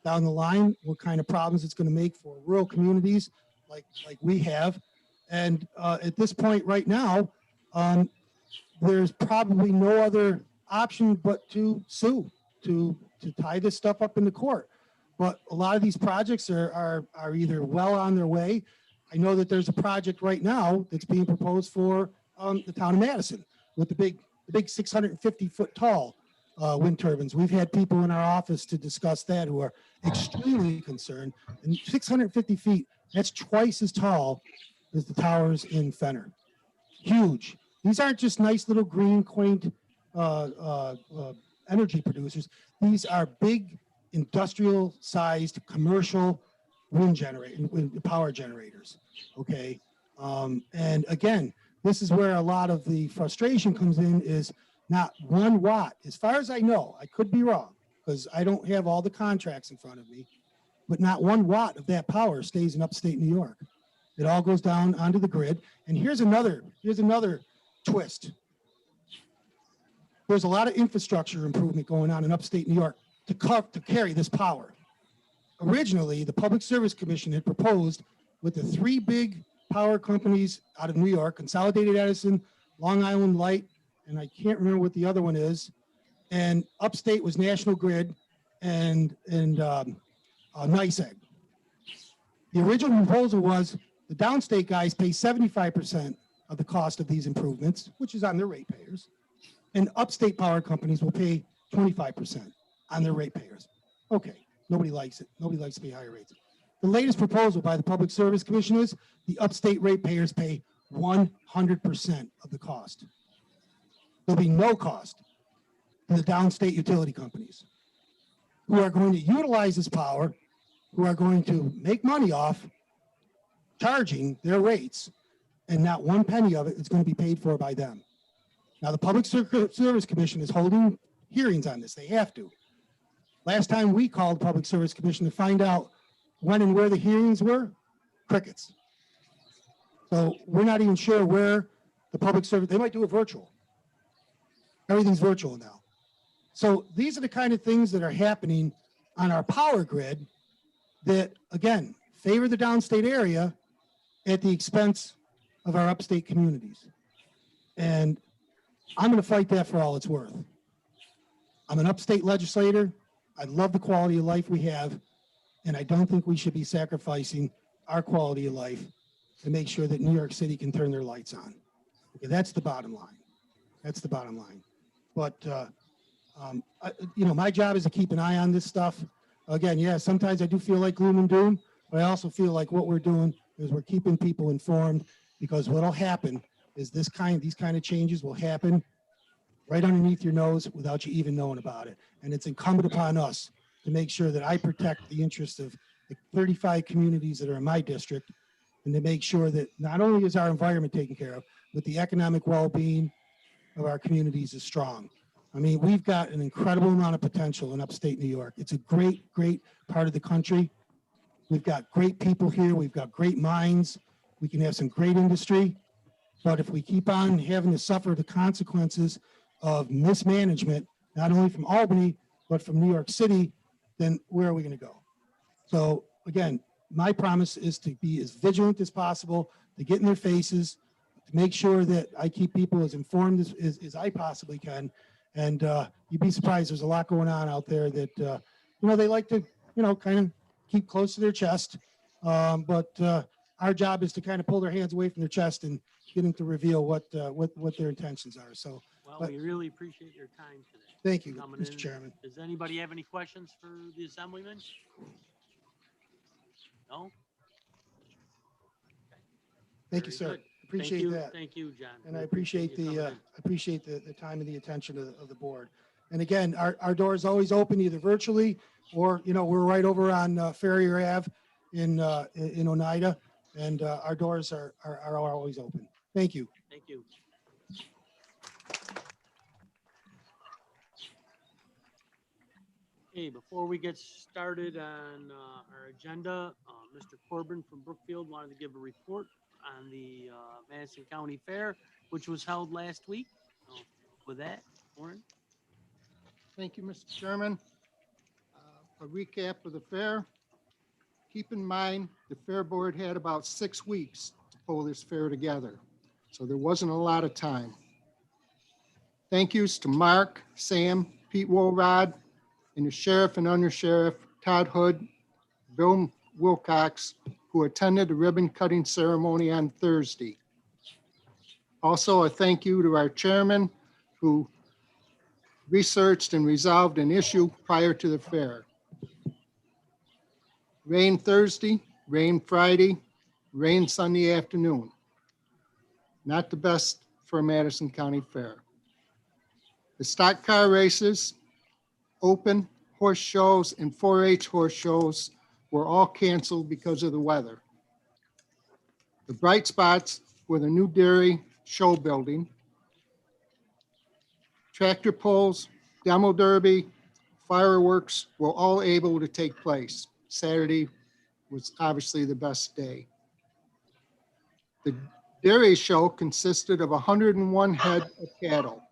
down the line what kind of problems it's going to make for rural communities like we have. And at this point right now, there's probably no other option but to sue, to tie this stuff up in the court. But a lot of these projects are either well on their way. I know that there's a project right now that's being proposed for the town of Madison with the big 650-foot tall wind turbines. We've had people in our office to discuss that who are extremely concerned. And 650 feet, that's twice as tall as the towers in Fenner. Huge. These aren't just nice little green, quaint energy producers. These are big, industrial-sized, commercial wind power generators. Okay. And again, this is where a lot of the frustration comes in, is not 1 watt. As far as I know, I could be wrong because I don't have all the contracts in front of me, but not 1 watt of that power stays in upstate New York. It all goes down onto the grid. And here's another twist. There's a lot of infrastructure improvement going on in upstate New York to carry this power. Originally, the Public Service Commission had proposed with the 3 big power companies out of New York, Consolidated Edison, Long Island Light, and I can't remember what the other one is. And upstate was National Grid and NYSEG. The original proposal was the downstate guys pay 75% of the cost of these improvements, which is on their ratepayers, and upstate power companies will pay 25% on their ratepayers. Okay, nobody likes it. Nobody likes to pay higher rates. The latest proposal by the Public Service Commission is the upstate ratepayers pay 100% of the cost. There'll be no cost to the downstate utility companies who are going to utilize this power, who are going to make money off charging their rates, and not 1 penny of it is going to be paid for by them. Now, the Public Service Commission is holding hearings on this. They have to. Last time we called the Public Service Commission to find out when and where the hearings were, crickets. So we're not even sure where the Public Service, they might do it virtual. Everything's virtual now. So these are the kind of things that are happening on our power grid that, again, favor the downstate area at the expense of our upstate communities. And I'm going to fight that for all it's worth. I'm an upstate legislator. I love the quality of life we have, and I don't think we should be sacrificing our quality of life to make sure that New York City can turn their lights on. Okay, that's the bottom line. That's the bottom line. But, my job is to keep an eye on this stuff. Again, yeah, sometimes I do feel like gloom and doom, but I also feel like what we're doing is we're keeping people informed, because what'll happen is these kind of changes will happen right underneath your nose without you even knowing about it. And it's incumbent upon us to make sure that I protect the interests of the 35 communities that are in my district, and to make sure that not only is our environment taken care of, but the economic well-being of our communities is strong. I mean, we've got an incredible amount of potential in upstate New York. It's a great, great part of the country. We've got great people here. We've got great minds. We can have some great industry. But if we keep on having to suffer the consequences of mismanagement, not only from Albany, but from New York City, then where are we going to go? So again, my promise is to be as vigilant as possible, to get in their faces, to make sure that I keep people as informed as I possibly can. And you'd be surprised, there's a lot going on out there that, they like to, kind of keep close to their chest. But our job is to kind of pull their hands away from their chest and get them to reveal what their intentions are. So, Well, we really appreciate your time today. thank you, Coming Mr. in. Chairman. Does anybody have any questions for the Assemblyman? No? Thank you, Very sir. good. Appreciate Thank you. that. Thank you, John. And We I appreciate you coming the time and the attention of the board. And again, our door is always open, either virtually or, we're right over on Farrier Ave in Oneida, and our doors are always open. Thank you. Thank you. Okay, before we get started on our agenda, Mr. Corbin from Brookfield wanted to give a report on the Madison County Fair, which was held last week. With that, Warren? Thank you, Mr. Chairman. A recap of the fair. Keep in mind, the Fair Board had about 6 weeks to pull this fair together, so there wasn't a lot of time. Thank yous to Mark, Sam, Pete Wolrod, and the Sheriff and Undersheriff, Todd Hood, Bill Wilcox, who attended the ribbon cutting ceremony on Thursday. Also, a thank you to our chairman, who researched and resolved an issue prior to the fair. Rain Thursday, rain Friday, rain Sunday afternoon. Not the best for a Madison County Fair. The stock car races, open horse shows, and 4-H horse shows were all canceled because of the weather. The bright spots were the new dairy show building, tractor pulls, demo derby, fireworks were all able to take place. Saturday was obviously the best day. The dairy show consisted of 101 head of cattle,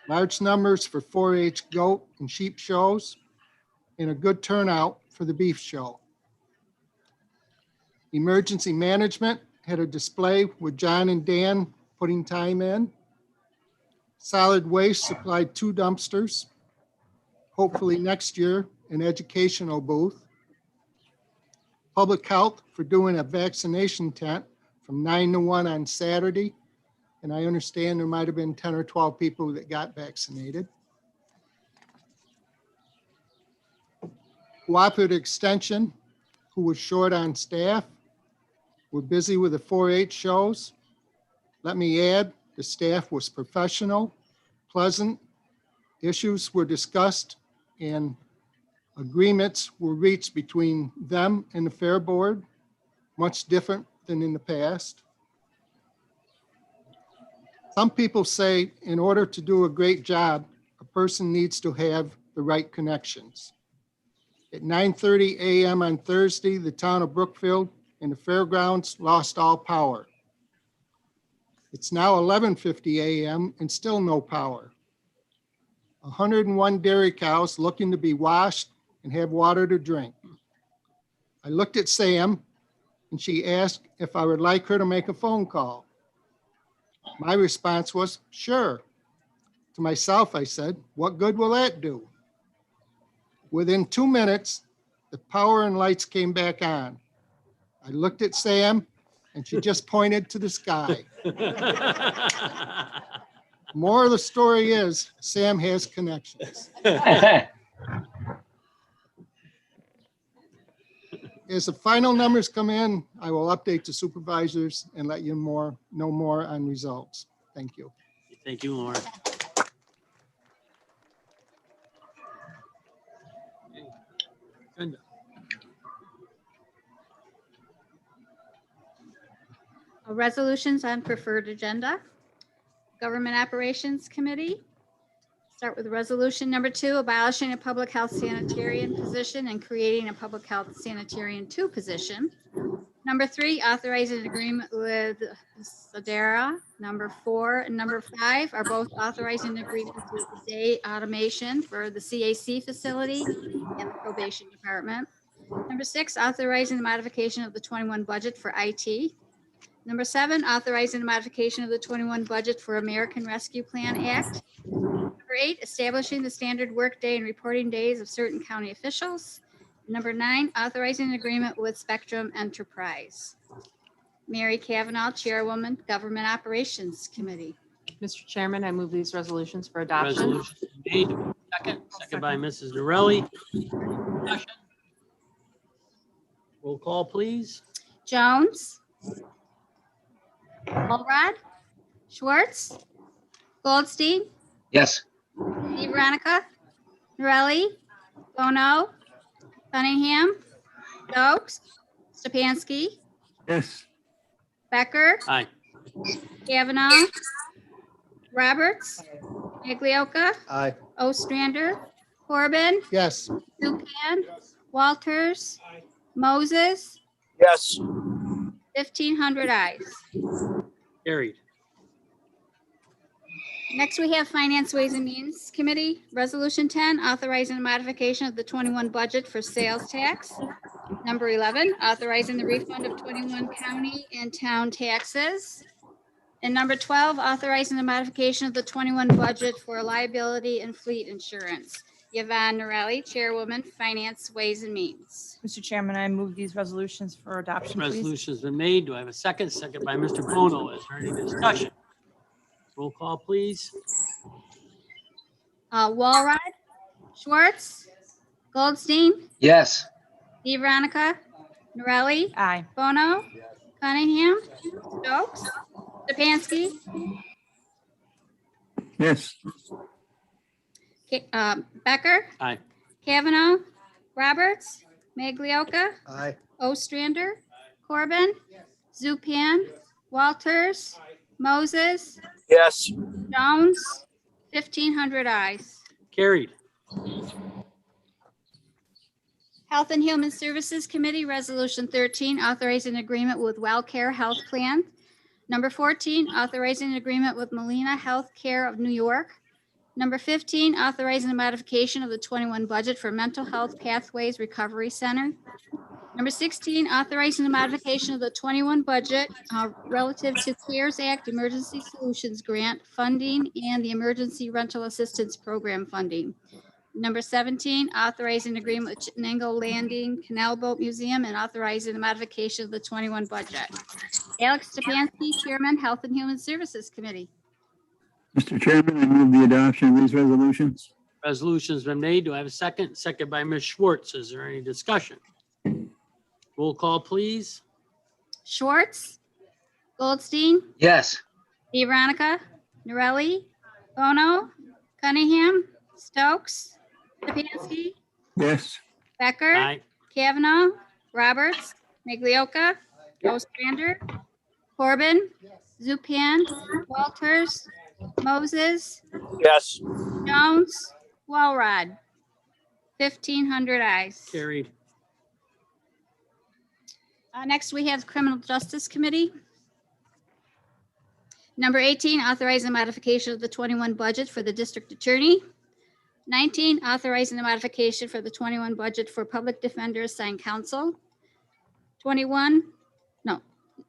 large numbers for 4-H goat and sheep shows, and a good turnout for the beef show. Emergency management had a display with John and Dan putting time in. Solid waste supplied 2 dumpsters. Hopefully next year, an educational booth. Public health for doing a vaccination tent from 9 to 1 on Saturday. And I understand there might have been 10 or 12 people that got vaccinated. Cooperative Extension, who was short on staff, were busy with the 4-H shows. Let me add, the staff was professional, pleasant, issues were discussed, and agreements were reached between them and the Fair Board, much different than in the past. Some people say in order to do a great job, a person needs to have the right connections. At 9:30 a.m. on Thursday, the town of Brookfield and the fairgrounds lost all power. It's now 11:50 a.m. and still no power. 101 dairy cows looking to be washed and have water to drink. I looked at Sam and she asked if I would like her to make a phone call. My response was, sure. To myself, I said, what good will that do? Within 2 minutes, the power and lights came back on. I looked at Sam and she just pointed to the sky. More of the story is Sam has connections. As the final numbers come in, I will update the supervisors and let you know more on results. Thank you. Thank you, Lauren. Agenda. Resolutions on preferred agenda. Government Operations Committee. Start with resolution number 2, abolishing a public health sanitarian position and creating a public health sanitarian 2 position. Number 3, authorizing an agreement with Sadara. Number 4 and number 5 are both authorizing agreements with the Day Automation for the CAC facility and the probation department. Number 6, authorizing the modification of the 21 budget for IT. Number 7, authorizing the modification of the 21 budget for American Rescue Plan Act. Number 8, establishing the standard workday and reporting days of certain county officials. Number 9, authorizing an agreement with Spectrum Enterprise. Mary Kavanaugh, Chairwoman, Government Operations Committee. Mr. Chairman, I move these resolutions for adoption. Resolution made. Second by Mrs. Dorelli. Discussion. Roll call, please. Jones. Mulrod. Schwartz. Goldstein. Yes. Veronica. Norelli. Bono. Cunningham. Stokes. Stepanski. Yes. Becker. Aye. Kavanaugh. Roberts. Miglioka. Aye. Ostrander. Corbin. Yes. Zupan. Walters. Moses. Yes. 1,500 ayes. Carried. Next, we have Finance, Ways and Means Committee. Resolution 10, authorizing the modification of the 21 budget for sales tax. Number 11, authorizing the refund of 21 county and town taxes. And number 12, authorizing the modification of the 21 budget for liability and fleet insurance. Yvonne Norelli, Chairwoman, Finance, Ways and Means. Mr. Chairman, I move these resolutions for adoption, please. Resolution's been made. Do I have a second? Second by Mr. Bono. Is there any discussion? Roll call, please. Walrod, Schwartz, Goldstein, Yes. Veronica, Norelli, Aye. Bono, Cunningham, Stokes, Stepanski, Yes. Becker, Aye. Kavanaugh, Roberts, Maglioka, Aye. Ostrander, Corbin, Zupan, Walters, Moses, Yes. Jones, 1,500 ayes. Carried. Health and Human Services Committee, Resolution 13, authorizing agreement with WellCare Health Plan. Number 14, authorizing an agreement with Molina Healthcare of New York. Number 15, authorizing a modification of the 21 budget for Mental Health Pathways Recovery Center. Number 16, authorizing a modification of the 21 budget relative to CARES Act Emergency Solutions Grant funding and the Emergency Rental Assistance Program funding. Number 17, authorizing agreement with Chittenango Landing Canal Boat Museum and authorizing the modification of the 21 budget. Alex Stefanski, Chairman, Health and Human Services Committee. Mr. Chairman, I move the adoption of these resolutions. Resolution's been made. Do I have a second? Second by Ms. Schwartz. Is there any discussion? Roll call, please. Schwartz, Goldstein, Yes. DeVeronica, Norelli, Bono, Cunningham, Stokes, Stefanski, Yes. Becker, Aye. Kavanaugh, Roberts, Miglioka, Ostrander, Corbin, Zupan, Walters, Moses, Yes. Jones, Walrod. 1,500 ayes. Carried. Next, we have Criminal Justice Committee. Number 18, authorizing the modification of the 21 budget for the district attorney. 19, authorizing the modification for the 21 budget for public defender assigned counsel.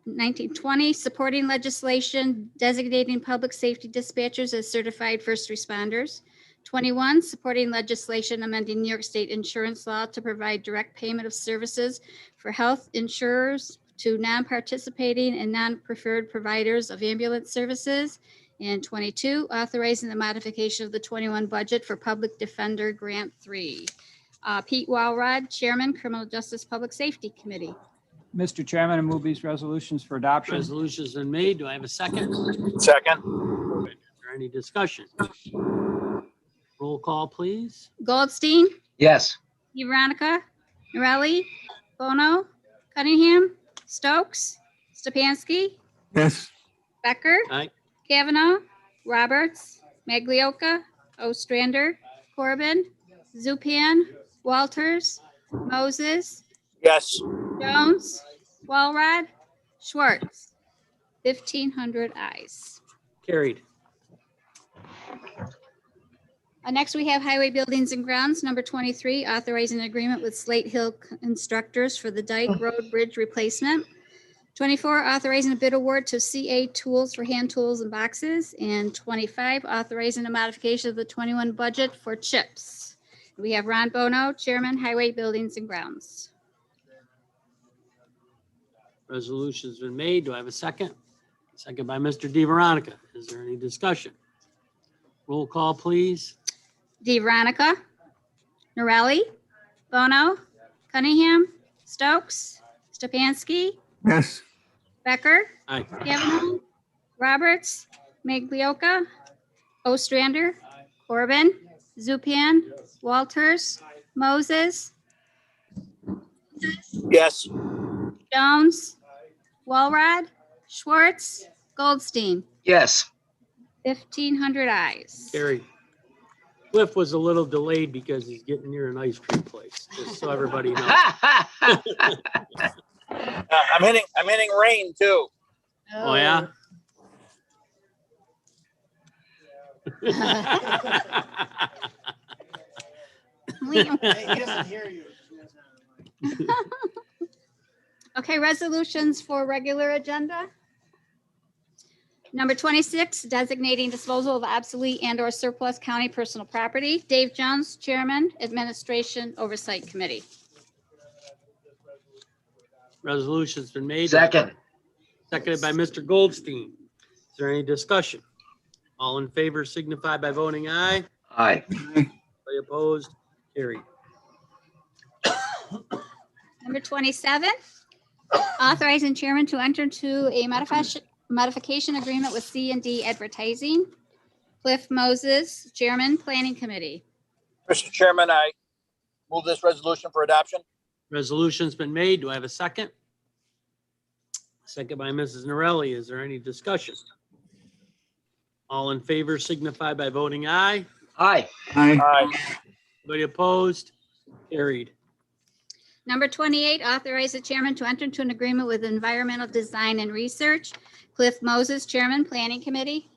1920, supporting legislation designating public safety dispatchers as certified first responders. 21, supporting legislation amending New York State insurance law to provide direct payment of services for health insurers to non-participating and non-preferred providers of ambulance services. And 22, authorizing the modification of the 21 budget for Public Defender Grant 3. Pete Walrod, Chairman, Criminal Justice Public Safety Committee. Mr. Chairman, I move these resolutions for adoption. Resolution's been made. Do I have a second? Second. Is there any discussion? Roll call, please. Goldstein, Yes. DeVeronica, Norelli, Bono, Cunningham, Stokes, Stefanski, Yes. Becker, Aye. Kavanaugh, Roberts, Maglioka, Ostrander, Corbin, Zupan, Walters, Moses, Yes. Jones, Walrod, Schwartz. 1,500 ayes. Carried. Next, we have Highway Buildings and Grounds, number 23, authorizing an agreement with Slate Hill Instructors for the Dyke Road Bridge replacement. 24, authorizing a bid award to CA Tools for hand tools and boxes. And 25, authorizing a modification of the 21 budget for chips. We have Ron Bono, Chairman, Highway Buildings and Grounds. Resolution's been made. Do I have a second? Second by Mr. DeVeronica. Is there any discussion? Roll call, please. DeVeronica, Norelli, Bono, Cunningham, Stokes, Stefanski, Yes. Becker, Aye. Kavanaugh, Roberts, Maglioka, Ostrander, Corbin, Zupan, Walters, Moses, Yes. Jones, Walrod, Schwartz, Goldstein. Yes. 1,500 ayes. Carried. Cliff was a little delayed because he's getting near an ice cream place, just so everybody knows. I'm hitting rain too. Oh, yeah? Okay, resolutions for regular agenda. Number 26, designating disposal of obsolete and/or surplus county personal property. Dave Jones, Chairman, Administration Oversight Committee. Resolution's been made. Second. Seconded by Mr. Goldstein. Is there any discussion? All in favor signify by voting aye. Aye. Anybody opposed? Carried. Number 27, authorizing chairman to enter into a modification agreement with C&D Advertising. Cliff Moses, Chairman, Planning Committee. Mr. Chairman, I move this resolution for adoption. Resolution's been made. Do I have a second? Second by Mrs. Norelli. Is there any discussion? All in favor signify by voting aye. Aye. Aye. Aye. Anybody opposed? Carried. Number 28, authorize the chairman to enter into an agreement with Environmental Design and Research. Cliff Moses, Chairman, Planning Committee.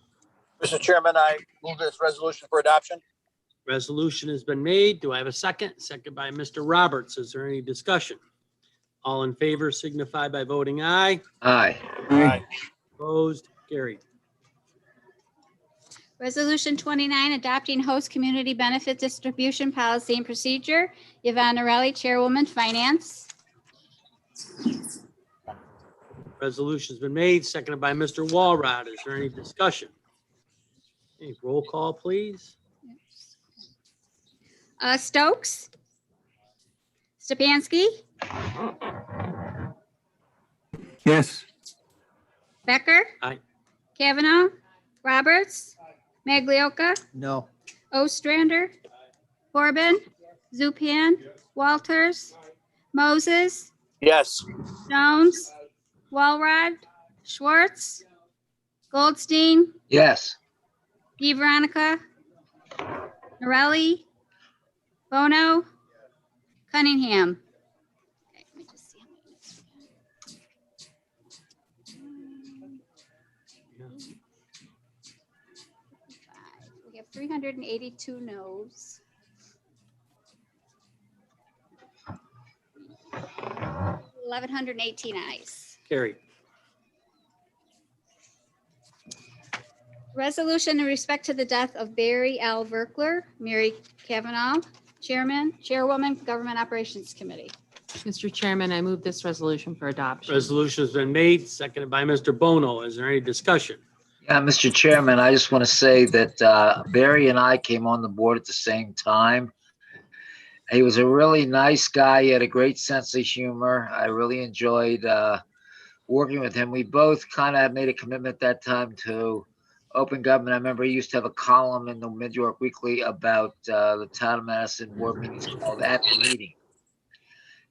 Mr. Chairman, I move this resolution for adoption. Resolution has been made. Do I have a second? Second by Mr. Roberts. Is there any discussion? All in favor signify by voting aye. Aye. Aye. Opposed? Carried. Resolution 29, adopting host community benefit distribution policy and procedure. Yvonne Norelli, Chairwoman, Finance. Resolution's been made, seconded by Mr. Walrod. Is there any discussion? Any roll call, please? Stokes. Stepanski. Yes. Becker. Aye. Kavanaugh. Roberts. Maglioka. No. Ostrander. Corbin. Zupan. Walters. Moses. Yes. Jones. Walrod. Schwartz. Goldstein. Yes. Di Veronica. Norelli. Bono. Cunningham. Okay, let me just see how many minutes we have. We have 382 noes. 1,118 ayes. Carried. Resolution in respect to the death of Barry L. Verkler, Mary Kavanaugh, Chairwoman, Government Operations Committee. Mr. Chairman, I move this resolution for adoption. Resolution's been made, seconded by Mr. Bono. Is there any discussion? Yeah, Mr. Chairman, I just want to say that Barry and I came on the board at the same time. He was a really nice guy. He had a great sense of humor. I really enjoyed working with him. We both kind of made a commitment at that time to open government. I remember he used to have a column in the Mid-York Weekly about the town of Madison board meetings called At the Meeting.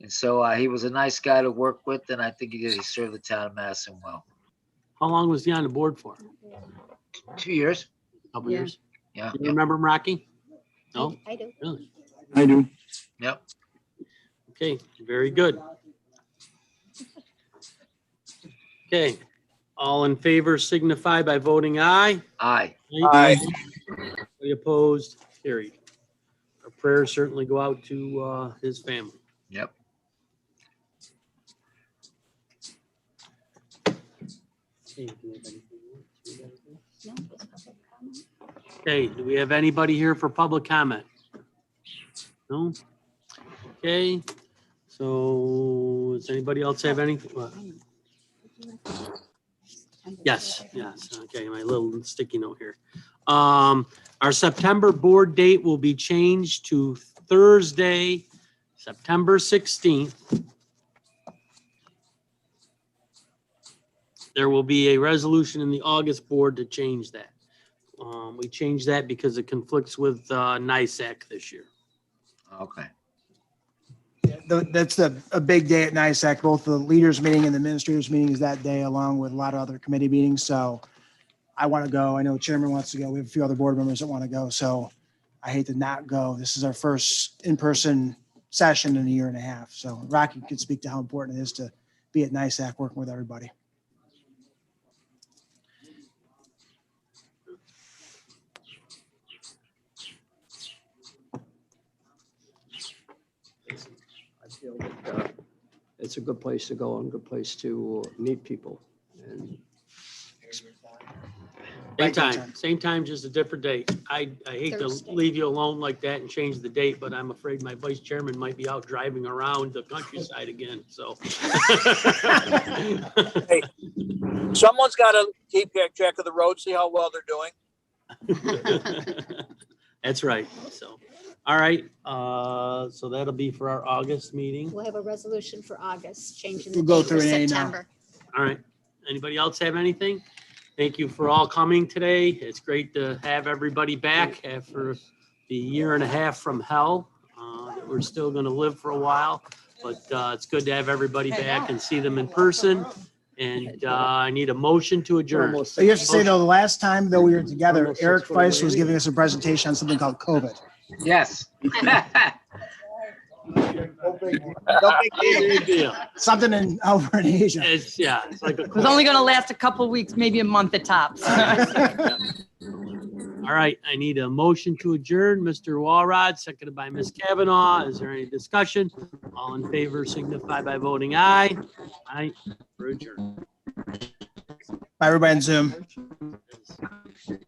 And so he was a nice guy to work with, and I think he served the town of Madison well. How long was he on the board for? 2 years. Couple Yeah. years? Yeah. You remember him, Rocky? No? I do. Really? I do. Yep. Okay, very good. Okay, all in favor signify by voting aye. Aye. Aye. Any opposed? Carried. Our prayers certainly go out to his family. Yep. Okay, do we have anybody here for public comment? No? Okay, so does anybody else have anything? Yes, yes, okay, my little sticky note here. Our September board date will be changed to Thursday, September 16th. There will be a resolution in the August board to change that. We changed that because it conflicts with NISAC this year. Okay. That's a big day at NISAC. Both the leaders meeting and the administrators meeting is that day, along with a lot of other committee meetings. So I want to go. I know the chairman wants to go. We have a few other board members that want to go. So I hate to not go. This is our first in-person session in a year and a half. So Rocky could speak to how important it is to be at NISAC working with everybody. I feel that it's a good place to go and a good place to meet people. And Same time, just a different date. I hate to Thursday. leave you alone like that and change the date, but I'm afraid my vice chairman might be out driving around the countryside again, so. Hey, someone's got to keep track of the road, see how well they're doing. That's right, so. All right, so that'll be for our August meeting. We'll have a resolution for August, changing the We'll go date for through it now. September. All right, anybody else have anything? Thank you for all coming today. It's great to have everybody back after the year and a half from hell. We're still gonna live for a while, but it's good to have everybody back and see them in person. And I need a motion to adjourn. So you have to say though, the last time though we were together, Almost Eric 6:40 Feist was giving us a presentation on something called COVID. Yes. Big deal. Something over in Asia. It's like a. It was only going to last a couple weeks, maybe a month at tops. All right, I need a motion to adjourn. Mr. Walrod, seconded by Ms. Kavanaugh. Is there any discussion? All in favor signify by voting aye. Aye, we're adjourned. Bye, everybody on Zoom.